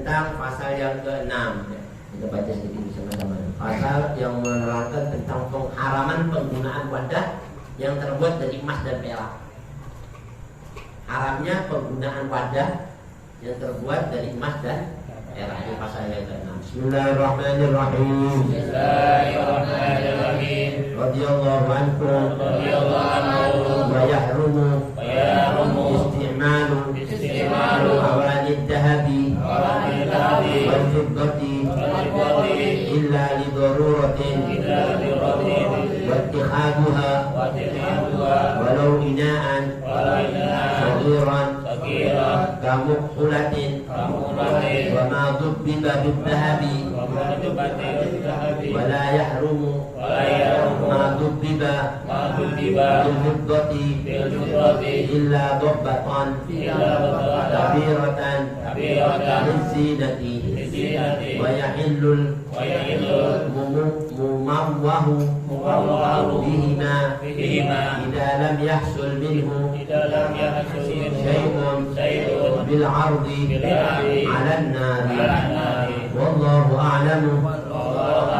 tentang pasal yang ke-6. Kita baca sedikit bersama-sama. Pasal yang menerangkan tentang pengharaman penggunaan wadah yang terbuat dari emas dan perak. Haramnya penggunaan wadah yang terbuat dari emas dan perak. Ini pasal yang ke-6. Bismillahirrahmanirrahim. Bismillahirrahmanirrahim. Radhiyallahu ankum. Wa yahrumu isti'malu awanid dahabi wal fiddati illa li daruratin wa ittikhaduha walau ina'an saghiran kamuqulatin wa ma dubbiba bid dahabi wa la yahrumu ma dubbiba bil fiddati illa dabbatan kabiratan lizinati wa yahillul mumawwahu bihima idza lam yahsul minhu syai'un bil 'ardi 'ala an-nari wallahu a'lamu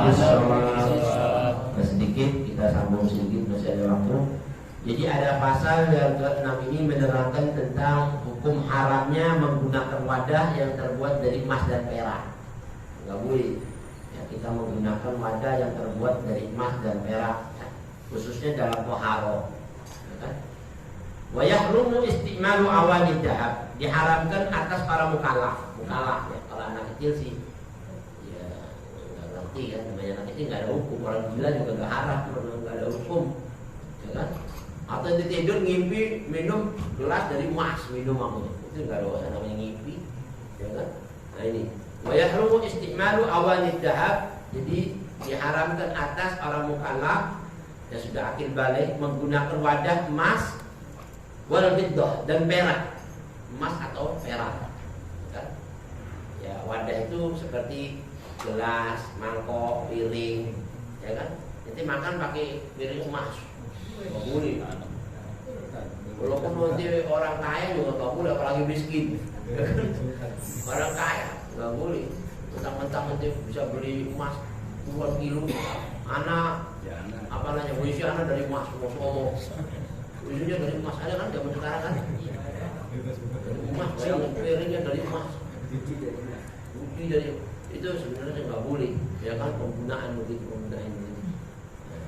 bis-shawab. Sedikit kita sambung sedikit masih ada waktu. Jadi ada pasal yang ke-6 ini menerangkan tentang hukum haramnya menggunakan wadah yang terbuat dari emas dan perak. Enggak boleh ya, kita menggunakan wadah yang terbuat dari emas dan perak ya, khususnya dalam toharo ya kan? Wa yahrumu isti'malu awanid dahab, diharamkan atas para mukallaf ya. Kalau anak kecil sih ya enggak ngerti kan, namanya anak kecil enggak ada hukum, orang gila juga enggak haram, enggak ada hukum ya kan? Atau tidur ngimpi minum gelas dari emas, minum aku itu enggak ada dosa, namanya ngimpi ya kan? Nah ini wa yahrumu isti'malu awanid dahab, jadi diharamkan atas orang mukallaf yang sudah akil balik menggunakan wadah emas wal fiddah dan perak, emas atau perak kan? Ya wadah itu seperti gelas, mangkok, piring ya kan? Nanti makan pakai piring emas nggak boleh. Walaupun nanti orang kaya juga nggak boleh, apalagi miskin. Orang kaya nggak boleh. Mentang-mentang nanti bisa beli emas 2 kilo, anak apa namanya, wisi anak dari emas, ngomong wisinya dari emas, ada kan zaman sekarang kan? Dari emas, piringnya dari emas, bukti dari itu sebenarnya nggak boleh, ya kan? Penggunaan begitu, penggunaan ini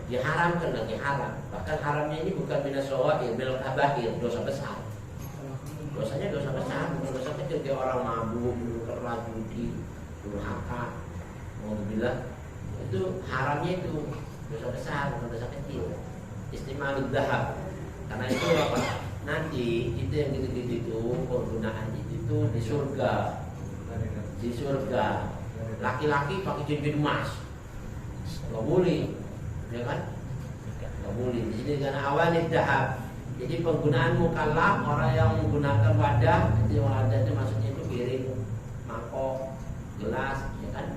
diharamkan, lagi haram. Bahkan haramnya ini bukan minasawair, minal kabair, dosa besar. Dosanya dosa besar, bukan dosa kecil. Kayak orang mabuk, keras, judi, durhaka, mau bilang itu haramnya itu dosa besar, bukan dosa kecil. Istimalud dahab. Karena itu apa? Nanti itu yang gitu-gitu itu penggunaan itu di surga. Di surga. Laki-laki pakai cincin emas, nggak boleh. Ya kan? Nggak boleh. Di sini karena awanid dahab. Jadi penggunaan mukallaf, orang yang menggunakan wadah, itu wadah itu maksudnya itu piring, mangkok, gelas, ya kan?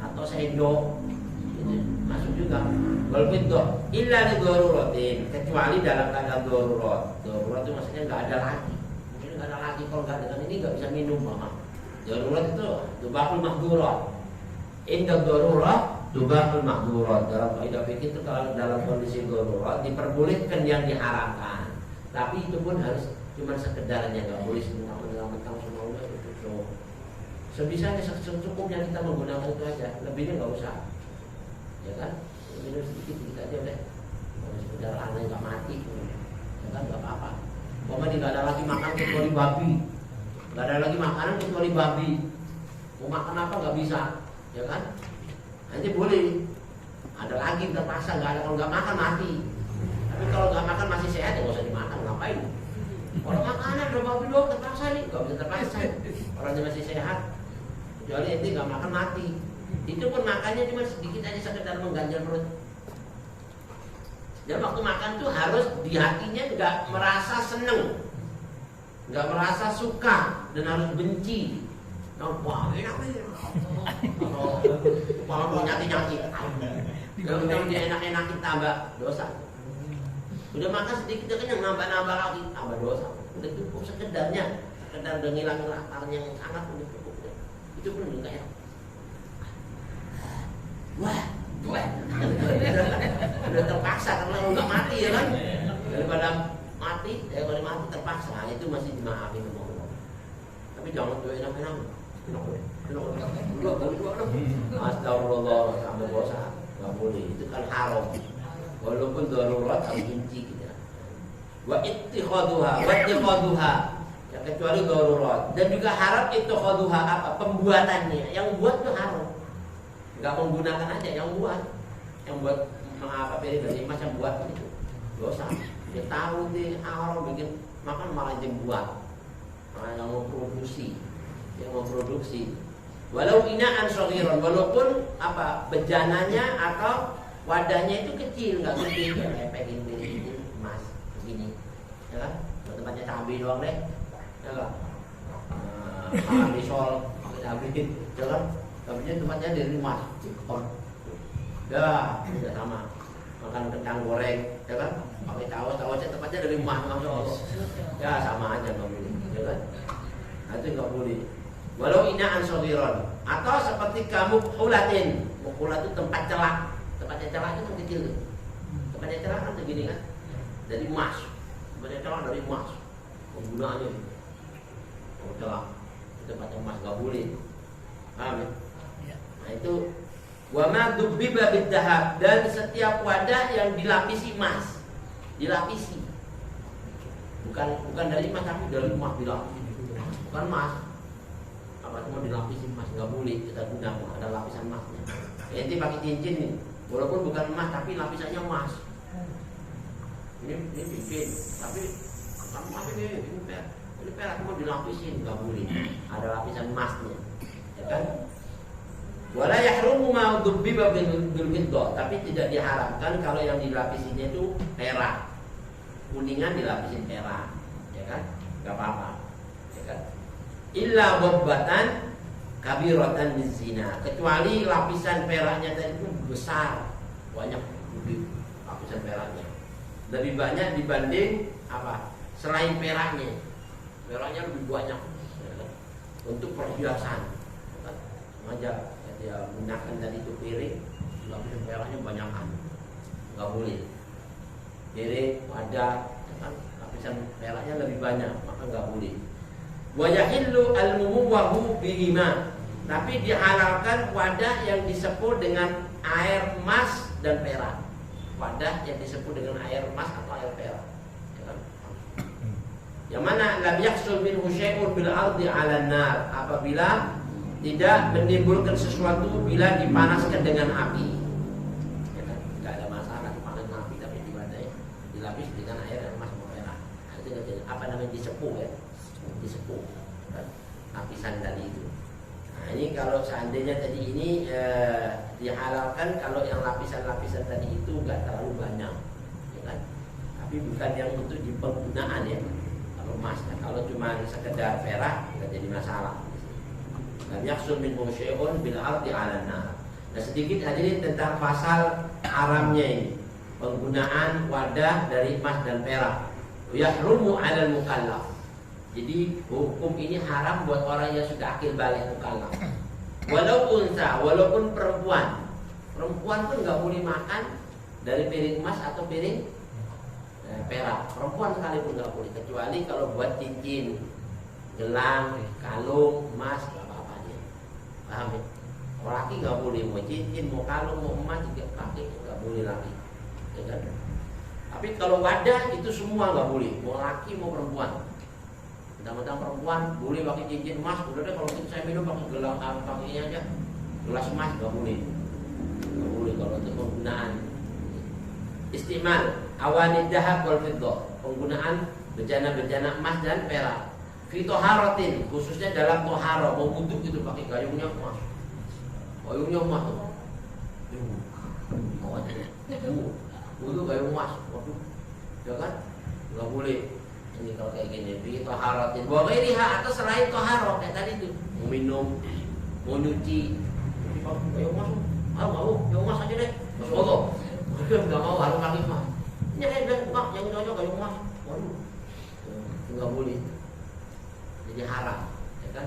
Atau sendok, itu masuk juga. Wal fiddah illa li daruratin, kecuali dalam keadaan darurat. Darurat itu maksudnya nggak ada lagi. Mungkin nggak ada lagi, kalau nggak dengan ini nggak bisa minum, mama. Darurat itu tubahul mahdurat. Indah darurat tubahul mahdurat. Dalam kaidah fikih itu kalau dalam kondisi darurat diperbolehkan yang diharamkan. Tapi itu pun harus cuma sekedarnya, nggak boleh mentang-mentang semuanya itu. Sebisanya secukupnya kita menggunakan itu aja, lebihnya nggak usah, ya kan? Minum sedikit aja udah. Kalau sekedar anak nggak mati, ya kan nggak apa-apa. Pokoknya nggak ada lagi makan kecuali babi, nggak ada lagi makanan kecuali babi. Mau makan apa nggak bisa, ya kan? Nanti boleh. Ada lagi terpaksa nggak ada, kalau nggak makan mati. Tapi kalau nggak makan masih sehat ya nggak usah dimakan, ngapain? Kalau makanan udah babi doang terpaksa nih, nggak bisa terpaksa. Orangnya masih sehat, kecuali nanti nggak makan mati. Itu pun makannya cuma sedikit aja, sekedar mengganjal perut. Dan waktu makan tuh harus di hatinya nggak merasa seneng, nggak merasa suka, dan harus benci. Wah enak nih. Kalau mau nyaki-nyaki, kalau dia enak-enakin tambah dosa. Udah makan sedikit aja kenyang, nambah-nambah lagi, tambah dosa. Udah cukup sekedarnya, sekedar udah ngilangin laparnya yang sangat, udah cukup. itu pun kayak wah udah terpaksa karena udah mati ya kan, daripada mati terpaksa. Nah, itu masih dimaafin sama Allah. Tapi jangan tuh enak-enak. Astagfirullah, sampai dosa nggak boleh. Itu kan haram. Walaupun darurat atau benci kita. Wa ittikhaduha, ya, kecuali darurat. Dan juga haram ittikhaduha apa? Pembuatannya. Yang buat itu haram. Enggak menggunakan aja yang buat apa pilih macam buat itu dosa. Dia tahu dia haram bikin makan malah dia buat, malah yang memproduksi. Walau inaan shaghiran, walaupun apa bejananya atau wadahnya itu kecil, nggak gede, kayak pengen beli ini emas begini, ya kan? Tempatnya cabai doang deh, ya kan? Makan risol pakai cabai, ya kan? Tapi tempatnya dari emas, ya tidak sama. Makan kentang goreng, ya kan? Pakai tawasnya tempatnya dari emas, ya sama aja nggak boleh, ya kan? Nah, itu nggak boleh. Walau inaan shaghiran, atau seperti kamu mukhulatin. Mukhulat itu tempat celak. Tempatnya celak itu kecil tuh. Tempatnya celak kan begini kan, dari emas. Tempatnya celak dari emas. Penggunaannya celak tempatnya emas nggak boleh. Paham ya? Nah itu wa ma dubbiba bid-dahab, dan setiap wadah yang dilapisi emas. Dilapisi. Bukan dari emas tapi dari emas dilapisi. Bukan emas. Apa cuma dilapisi emas, nggak boleh kita gunakan, ada lapisan emasnya. Nanti pakai cincin nih, walaupun bukan emas tapi lapisannya emas. Ini cincin, tapi bukan emas ini perak cuma dilapisin, nggak boleh. Ada lapisan emasnya, ya kan? Wala yahrumu ma dubbiba bil fiddah, tapi tidak diharamkan kalau yang dilapisinya itu perak. Kuningan dilapisin perak, ya kan? Nggak apa-apa, ya kan? Illa wabbatan kabiratan min zina, kecuali lapisan peraknya tadi itu besar, banyak lapisan peraknya lebih banyak dibanding apa selain peraknya lebih banyak, ya, untuk perhiasan. Sengaja dia gunakan tadi itu piring, lapisan peraknya banyakan, nggak boleh. Piring, wadah, ya kan? Lapisan peraknya lebih banyak, maka nggak boleh. Wa yahillu al-mumuwahu bihima, tapi dihalalkan wadah yang disepuh dengan air emas dan perak. Wadah yang disepuh dengan air emas atau air perak, ya kan? Yang mana lam yahsul minhu syai'un bil ardi 'alan nar, apabila tidak menimbulkan sesuatu bila dipanaskan dengan api, ya kan? Enggak ada masalah dipanaskan api, tapi dilapis dengan air emas atau perak. Nah, itu apa namanya disepuh ya? Disepuh kan? Lapisan tadi itu. Nah ini kalau seandainya tadi ini dihalalkan kalau yang lapisan-lapisan tadi itu nggak terlalu banyak, ya kan? Tapi bukan yang untuk di penggunaan ya. Kalau emas, kalau cuma sekedar perak nggak jadi masalah. Dan yahsul min syai'un bil ardi 'alan nar. Nah sedikit hadirin tentang pasal haramnya ini penggunaan wadah dari emas dan perak. Yahrumu 'alal mukallaf. Jadi hukum ini haram buat orang yang sudah akil balik mukallaf. Walaupun perempuan pun nggak boleh makan dari piring emas atau piring perak. Perempuan sekalipun nggak boleh, kecuali kalau buat cincin, gelang, kalung, emas, nggak apa-apa dia. Paham ya? Kalau laki nggak boleh, mau cincin, mau kalung, mau emas juga laki nggak boleh laki, ya kan? Tapi kalau wadah itu semua nggak boleh, mau laki mau perempuan. Tentang perempuan boleh pakai cincin emas, udah deh kalau saya minum pakai gelang pakainya aja gelas emas, nggak boleh kalau untuk penggunaan istimal awanid dahab wal fiddah, penggunaan bejana-bejana emas dan perak. Fi toharotin, khususnya dalam toharo, mau wudhu gitu pakai gayungnya emas tuh. Wudhu gayung emas, waduh, ya kan? Nggak boleh. Ini kalau kayak gini, bi taharatin wa ghairiha, atau selain tahara kayak tadi tuh, mau minum, mau nyuci, ayo masuk, ayo mas aja deh, masuk, nggak mau harus pakai emas. Ini kayak Pak, yang cocok kayu emas, waduh, nggak boleh, jadi haram, ya kan?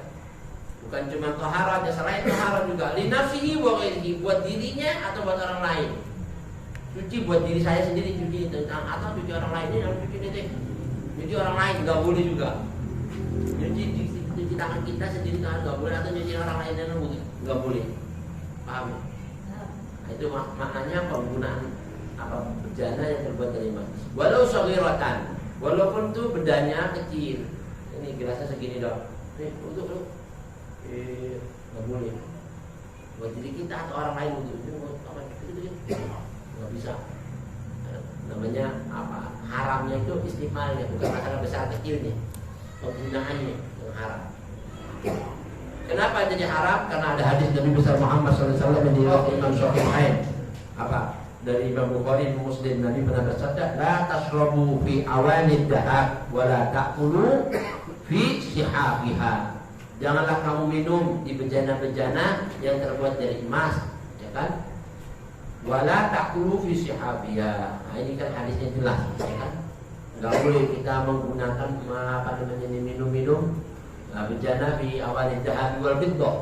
Bukan cuma taharah, selain taharah juga linafsihi wa ghairihi, buat dirinya atau buat orang lain. Cuci buat diri saya sendiri, cuci tentang atau cuci orang lain, ini harus cuci deh. Cuci orang lain nggak boleh juga. Cuci tangan kita sendiri nggak boleh, atau cuci orang lain nggak boleh. Paham? Nah, itu maknanya penggunaan apa bejana yang terbuat dari emas. Walau saghiratan, walaupun tuh bedanya kecil. Ini gelasnya segini dong. Nih untuk lu. Nggak boleh. Buat diri kita atau orang lain untuk apa gitu. Nggak bisa. Namanya apa? Haramnya itu istimalnya, bukan masalah besar kecilnya. Penggunaannya yang haram. Kenapa jadi haram? Karena ada hadis Nabi besar Muhammad SAW yang diriwayatkan Imam Syafi'i. Apa? Dari Imam Bukhari dan Muslim, Nabi pernah bersabda, "La tashrabu fi awanid dahab wa la ta'kulu fi sihabiha." Janganlah kamu minum di bejana-bejana yang terbuat dari emas, ya kan? Wala ta'kulu fi sihabiha. Nah, ini kan hadisnya jelas, ya kan? Enggak boleh kita menggunakan apa namanya minum-minum bejana fi awalid dahab wal fiddah.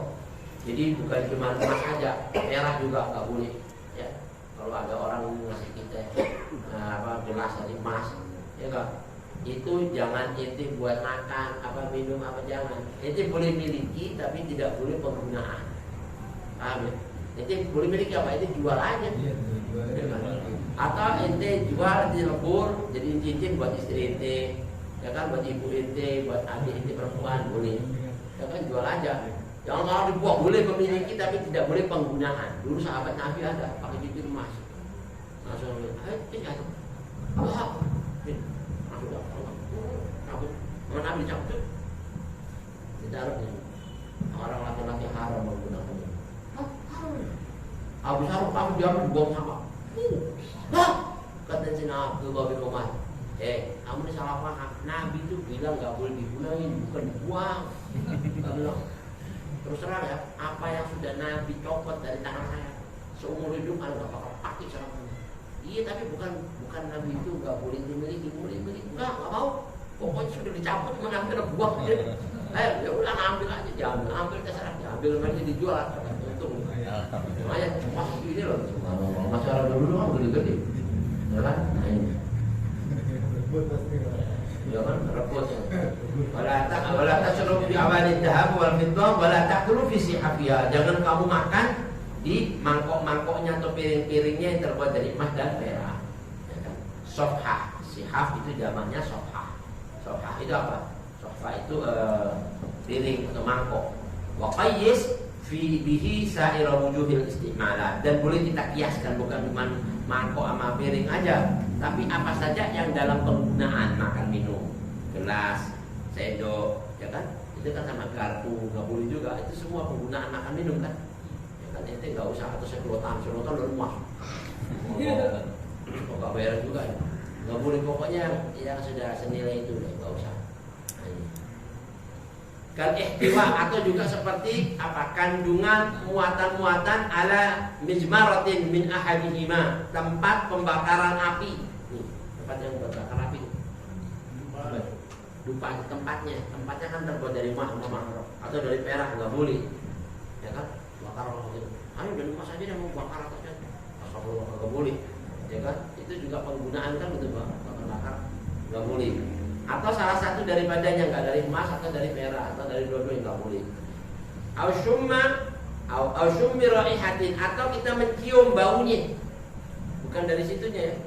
Jadi bukan cuma emas aja, merah juga enggak boleh. Ya. Kalau ada orang ngasih kita apa gelas dari emas, ya kan? Itu jangan ente buat makan apa minum apa, jangan. Ente boleh miliki tapi tidak boleh penggunaan. Paham ya? Ente boleh miliki apa? Ente jual aja. Atau ente jual di lebur jadi cincin buat istri ente, ya kan, buat ibu ente, buat adik ente perempuan boleh. Ya kan, jual aja. Jangan kalau dibuat boleh memiliki tapi tidak boleh penggunaan. Dulu sahabat Nabi ada pakai cincin emas. Langsung ini aja. Allah. Mana Nabi cabut ditaruh di orang laki-laki haram menggunakannya. Abu Saruk kamu jangan dibuang sama. Kata si Abdullah bin Umar, kamu ini salah paham. Nabi itu bilang nggak boleh digunain, bukan dibuang. Bilang, terus terang ya, apa yang sudah Nabi copot dari tangan saya seumur hidup anda nggak bakal pakai sama kamu. Iya, tapi bukan Nabi itu nggak boleh dimiliki, boleh miliki, nggak mau. Pokoknya sudah dicabut, mengambil buang dia. Ya udah ambil aja, jangan ambil terserah, ambil aja dijual. Untung. Makanya masuk ini loh. Masalah dulu kan gede-gede, ya kan? Nah ini. Ya kan, repot. Wala tashrub fi awalid dahab wal fiddah wala ta'kulu fi sihafiha. Jangan kamu makan di mangkok-mangkoknya atau piring-piringnya yang terbuat dari emas dan perak. Ya kan? Sofha, sihaf itu zamannya sofha. Sofha itu apa? Sofha itu piring atau mangkok. Wa qayyis fi bihi sa'ira wujuhil istimalat. Dan boleh kita kiaskan, bukan cuma mangkok sama piring aja, tapi apa saja yang dalam penggunaan makan minum, gelas, sendok, ya kan? Itu kan sama garpu, nggak boleh juga. Itu semua penggunaan makan minum kan? Ya kan, ente nggak usah atau sedotan udah rumah. Nggak bayar juga ya. Nggak boleh, pokoknya yang sudah senilai itu nggak usah. Kal ihtiwa atau juga seperti apa, kandungan muatan-muatan ala mizmaratin min ahadihima, tempat pembakaran api. Tempat yang membakar api. Lupa tempatnya kan terbuat dari emas atau dari perak, nggak boleh. Ya kan? Bakar gitu. Ayo dari emas aja yang mau bakar atasnya. Asal nggak boleh. Ya kan? Itu juga penggunaan kan gitu, bakar nggak boleh. Atau salah satu daripadanya, nggak dari emas atau dari perak atau dari dua-duanya, nggak boleh. Au syummi raihatin, atau kita mencium baunya, bukan dari situnya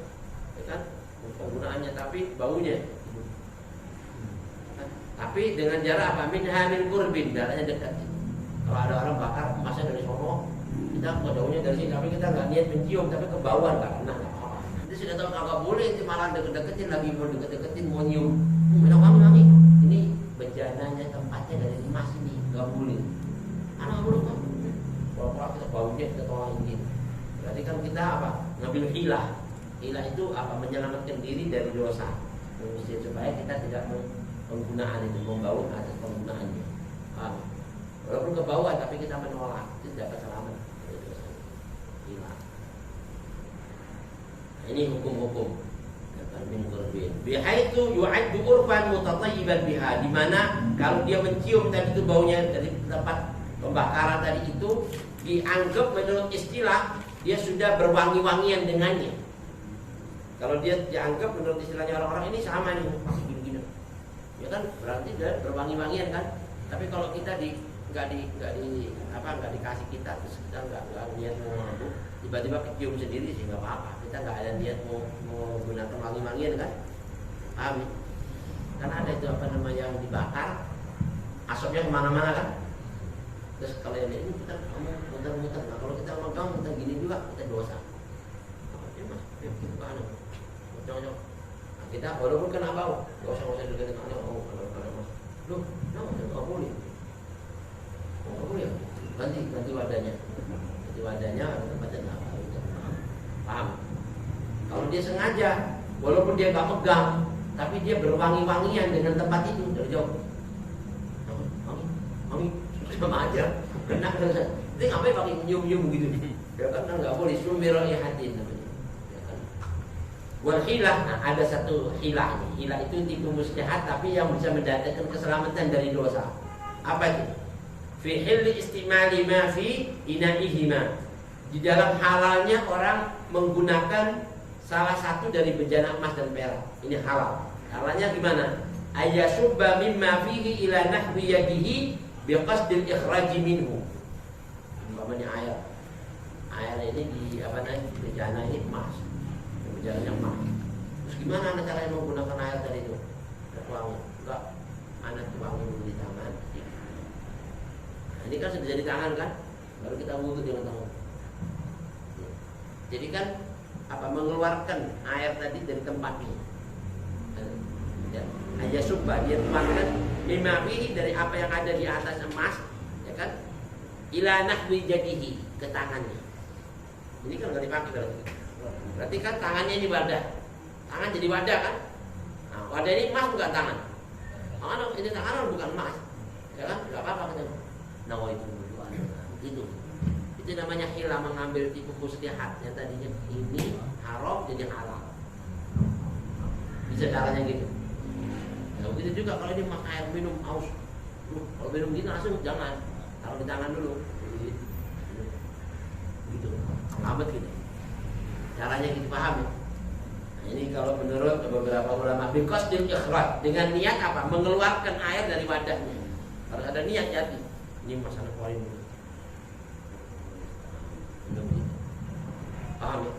ya kan, penggunaannya tapi baunya. Tapi dengan jarak apa? Min kurbin, jaraknya dekat. Kalau ada orang bakar emasnya dari sono, kita baunya dari sini, tapi kita nggak niat mencium, tapi ke bawah nggak kena. Sudah tahu kagak boleh, itu malah deket-deketin lagi, mau deket-deketin, mau nyium. Minum kamu lagi. Ini bejananya tempatnya dari emas ini, nggak boleh. Anak boleh kan? Kalau kita baunya kita tolong ini. Berarti kan kita apa? Ngambil hilah. Hilah itu apa? Menyelamatkan diri dari dosa. Supaya kita tidak penggunaan itu, membawa atas penggunaannya. Walaupun ke bawah, tapi kita menolak, itu dapat selamat dari dosa. Hilah. Ini hukum-hukum. min qurbin. Bihaitu yu'addu urfan mutatayyiban biha, di mana kalau dia mencium tadi itu baunya dari tempat pembakaran tadi itu dianggap menurut istilah dia sudah berwangi-wangian dengannya. Kalau dia dianggap menurut istilahnya orang-orang ini sama nih, gini-gini. Ya kan berarti dia berwangi-wangian kan. Tapi kalau kita nggak dikasih kita, terus kita nggak niat mau mabuk, tiba-tiba kecium sendiri sih nggak apa-apa. Kita nggak ada niat mau gunakan wangi-wangian kan. Paham? Kan ada itu apa namanya yang dibakar, asapnya kemana-mana kan. Terus kalau yang ini kita muter-muter. Nah kalau kita megang muter gini juga kita dosa. Ya mas, ya gitu kan. Cocok. Nah, kita walaupun kena bau, nggak usah deketin anak. Oh kalau mas, loh, nggak boleh. Nggak boleh. Ganti wadahnya. Ganti wadahnya tempatnya nggak bau. Paham? Kalau dia sengaja, walaupun dia nggak megang, tapi dia berwangi-wangian dengan tempat itu dari jauh. Wangi. Sama aja, enak kan? Ini ngapain pakai nyium-nyium gitu? Ya kan nggak boleh, sumber ihatin namanya. Ya kan? Wal hilah, nah ada satu hilah ini. Hilah itu tipu muslihat, tapi yang bisa mendatangkan keselamatan dari dosa. Apa itu? Fi hilli istimali ma fi inaihima. Di dalam halalnya orang menggunakan salah satu dari bejana emas dan perak. Ini halal. Halalnya gimana? Ayyasubba mimma fihi ila nahwi yadihi biqasdil ikhraji minhu. Umpamanya air ini di apa namanya bejana ini emas, bejananya emas. Terus gimana anda caranya menggunakan air tadi itu? Tuang, enggak, anda tuang dulu di tangan. Nah, ini kan sudah jadi tangan kan, baru kita wudhu dengan tangan. Jadi kan apa mengeluarkan air tadi dari tempatnya. Aja subah dia tuangkan mimamihi dari apa yang ada di atas emas, ya kan? Ila nahwi jadihi, ke tangannya. Ini kan nggak dipakai berarti kan tangannya ini wadah, tangan jadi wadah kan? Nah, wadah ini emas bukan tangan. Tangan ini tangan bukan emas, ya kan? Nggak apa-apa kan? Nah itu namanya hilah, mengambil tipu muslihat yang tadinya ini haram jadi halal. Bisa caranya gitu. Nah, begitu juga kalau dia makan air minum aus, kalau minum gini langsung jangan, taruh di tangan dulu, gitu, selamat gitu. Caranya gitu, paham ya? Nah, ini kalau menurut beberapa ulama, biqasdil ikhraj, dengan niat apa? Mengeluarkan air dari wadahnya. Harus ada niat jadi. Ini masalah keluarin dulu. Paham ya?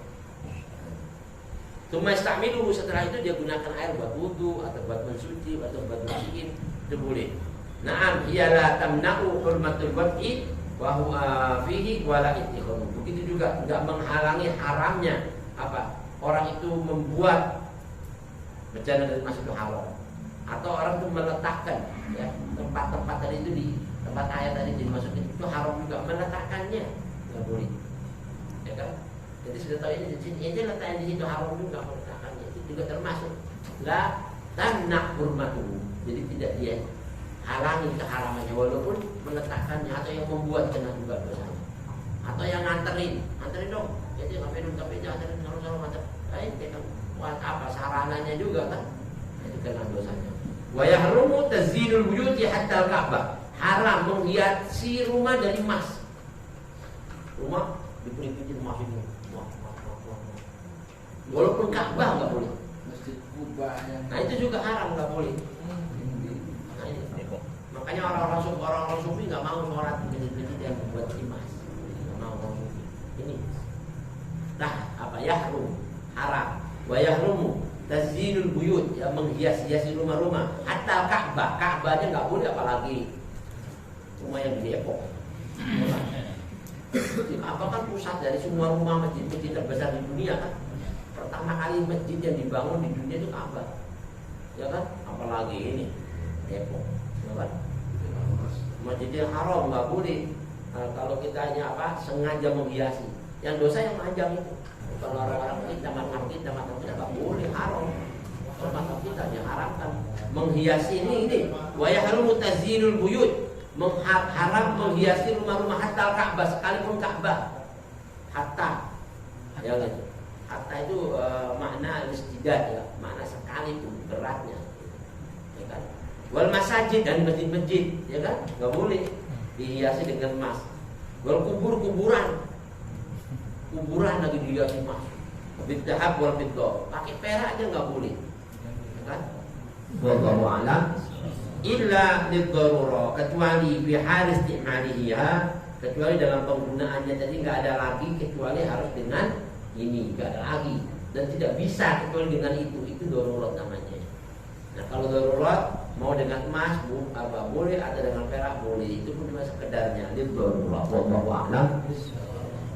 Cuma istamiluhu, setelah itu dia gunakan air buat wudu atau buat mensuci atau buat bersihin, itu boleh. Na'am, ialah tamna'u hurmatul wad'i wa huwa fihi wala ittikhadu. Begitu juga enggak menghalangi haramnya apa? Orang itu membuat bejana dari emas itu haram. Atau orang itu meletakkan ya, tempat-tempat tadi itu di tempat air tadi dimasukin itu haram juga, meletakkannya enggak boleh. Ya kan? Jadi sudah tahu ini letaknya di situ haram juga meletakkannya, itu juga termasuk la tamna hurmatuhu. Jadi tidak dia halangi keharamannya walaupun meletakkannya, atau yang membuat kena juga dosanya, atau yang nganterin dong. Jadi nggak minum tapi nganterin kalau nganter, kita buat apa sarananya juga kan, itu kena dosanya. Wa yahrumu tazyinul buyuti hatta al-Ka'bah. Haram menghiasi rumah dari emas. Rumah dipilih-pilih emas ini. Walaupun Ka'bah nggak boleh. Nah itu juga haram, nggak boleh. Nah, ini. Makanya orang-orang sufi nggak mau sholat di masjid yang membuat emas. Nggak mau orang sufi. Ini. Nah apa yahrum, haram. Wa yahrumu tazyinul buyut, ya, menghias-hiasi rumah-rumah. Hatta Ka'bah, Ka'bahnya nggak boleh, apalagi rumah yang di Depok. Ka'bah kan pusat dari semua rumah masjid-masjid terbesar di dunia kan. Pertama kali masjid yang dibangun di dunia itu Ka'bah, ya kan? Apalagi ini Depok, ya kan? Masjidil Haram nggak boleh. Kalau kita hanya apa sengaja menghiasi, yang dosa yang panjang itu. Kalau orang-orang kita makam kita nggak boleh, haram. Kalau makam kita diharamkan menghiasi ini. Wa yahrumu tazyinul buyut, haram menghiasi rumah-rumah hatta Ka'bah, sekalipun Ka'bah. Hatta, ya kan? Hatta itu makna istidad ya, makna sekali pun beratnya, ya kan? Wal masajid dan masjid-masjid, ya kan? Nggak boleh dihiasi dengan emas. Wal kuburan lagi dihiasi emas. Bid'ah wal bid'ah, pakai perak aja nggak boleh, ya kan? Wallahu a'lam. Illa liddarurah, kecuali fi hal istimaliha, kecuali dalam penggunaannya tadi nggak ada lagi, kecuali harus dengan ini, nggak ada lagi dan tidak bisa kecuali dengan itu darurat namanya. Nah kalau darurat mau dengan emas apa boleh, atau dengan perak boleh, itu pun cuma sekedarnya liddarurah. Wallahu a'lam.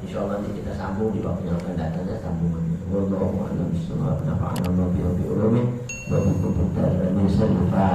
Insyaallah nanti kita sambung di waktu yang akan datangnya sambungannya. Wallahu a'lam bishawab. Nafa'ana Allah bi ulumi wa bi